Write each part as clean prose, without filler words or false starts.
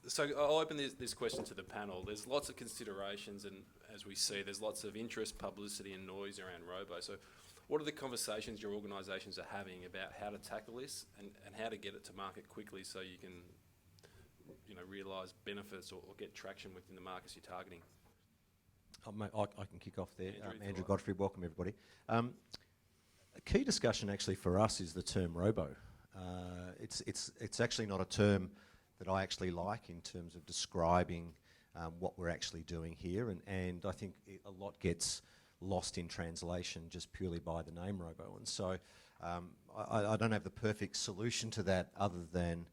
So I'll open this question to the panel. There's lots of considerations, and as we see, there's lots of interest, publicity and noise around robo. So what are the conversations your organisations are having about how to tackle this and how to get it to market quickly so you can, realise benefits or get traction within the markets you're targeting? I can kick off there. Andrew Godfrey, welcome everybody. A key discussion actually for us is the term robo. It's actually not a term that I actually like in terms of describing what we're actually doing here, and I think a lot gets lost in translation just purely by the name robo. And so I don't have the perfect solution to that other than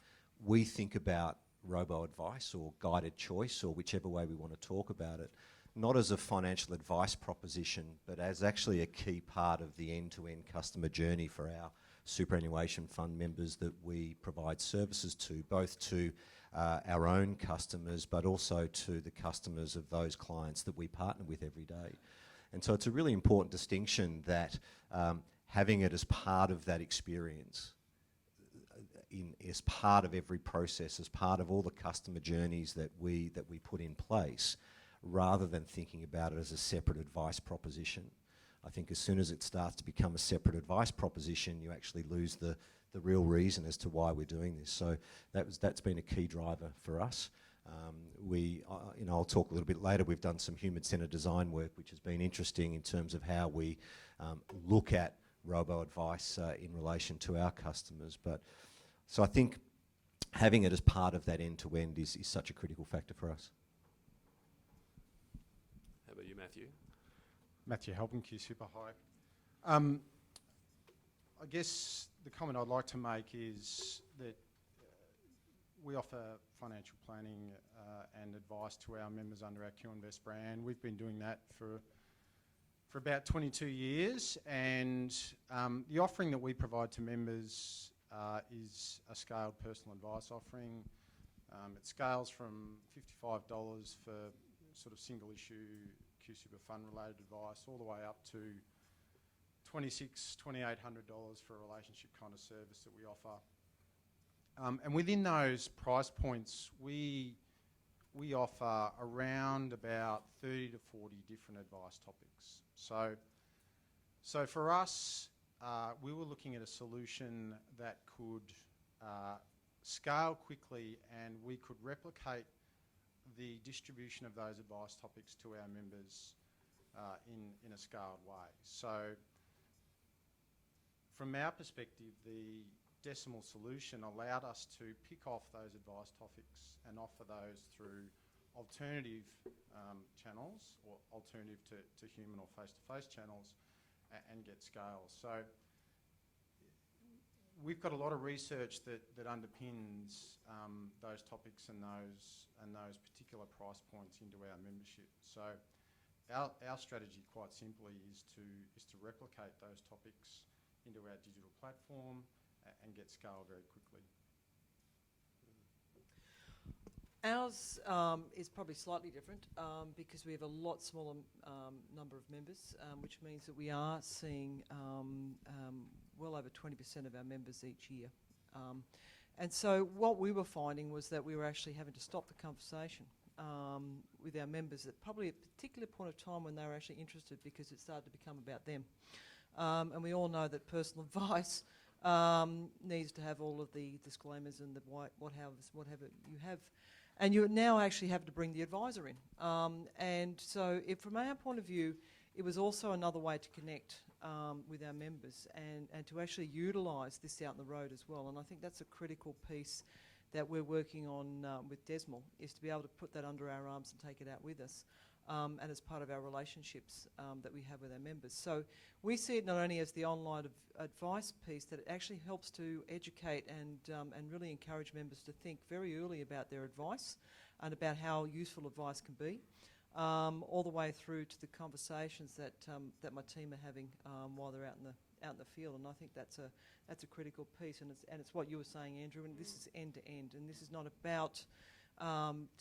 we think about robo advice or guided choice or whichever way we want to talk about it, not as a financial advice proposition, but as actually a key part of the end-to-end customer journey for our superannuation fund members that we provide services to, both to our own customers, but also to the customers of those clients that we partner with every day. And so it's a really important distinction that having it as part of that experience, as part of every process, as part of all the customer journeys that we put in place, rather than thinking about it as a separate advice proposition. I think as soon as it starts to become a separate advice proposition, you actually lose the real reason as to why we're doing this. So that's been a key driver for us. I'll talk a little bit later. We've done some human-centered design work, which has been interesting in terms of how we look at robo advice in relation to our customers. So I think having it as part of that end-to-end is such a critical factor for us. How about you, Matthew? Matthew Helbin, Q Super High. I guess the comment I'd like to make is that we offer financial planning and advice to our members under our QInvest brand. We've been doing that for about 22 years, and the offering that we provide to members is a scaled personal advice offering. It scales from $55 for sort of single issue Q Super fund related advice all the way up to $2,800 for a relationship kind of service that we offer. And within those price points, we offer around about 30 to 40 different advice topics. So for us, we were looking at a solution that could scale quickly, and we could replicate the distribution of those advice topics to our members in a scaled way. So from our perspective, the decimal solution allowed us to pick off those advice topics and offer those through alternative channels or alternative to human or face-to-face channels and get scale. So we've got a lot of research that underpins those topics and those particular price points into our membership. So our strategy, quite simply, is to replicate those topics into our digital platform and get scale very quickly. Ours is probably slightly different because we have a lot smaller number of members, which means that we are seeing well over 20% of our members each year. And so what we were finding was that we were actually having to stop the conversation with our members at probably a particular point of time when they were actually interested, because it started to become about them. And we all know that personal advice needs to have all of the disclaimers and the whatever you have. And you now actually have to bring the advisor in. And so from our point of view, it was also another way to connect with our members and to actually utilise this out in the road as well. And I think that's a critical piece that we're working on with Desmal, is to be able to put that under our arms and take it out with us. And as part of our relationships that we have with our members. So we see it not only as the online advice piece, that it actually helps to educate and really encourage members to think very early about their advice and about how useful advice can be, all the way through to the conversations that my team are having while they're out in the field. And I think that's a critical piece, and it's what you were saying, Andrew. And this is end to end, and this is not about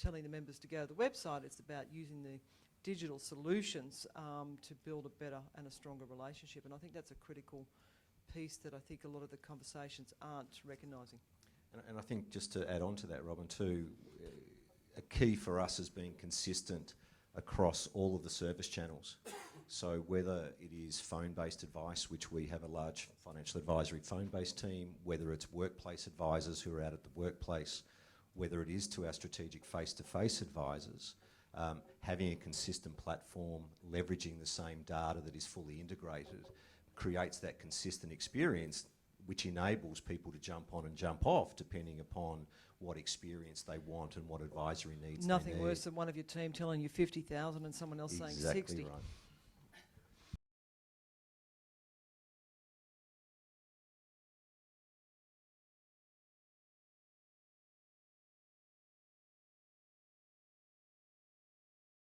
telling the members to go to the website. It's about using the digital solutions to build a better and a stronger relationship. And I think that's a critical piece that I think a lot of the conversations aren't recognising. And I think just to add on to that, Robin, too, a key for us has been consistent across all of the service channels. So whether it is phone-based advice, which we have a large financial advisory phone-based team, whether it's workplace advisors who are out at the workplace, whether it is to our strategic face-to-face advisors, having a consistent platform, leveraging the same data that is fully integrated, creates that consistent experience which enables people to jump on and jump off depending upon what experience they want and what advisory needs they Nothing need. worse than one of your team telling you 50,000 and someone else saying 60. Right.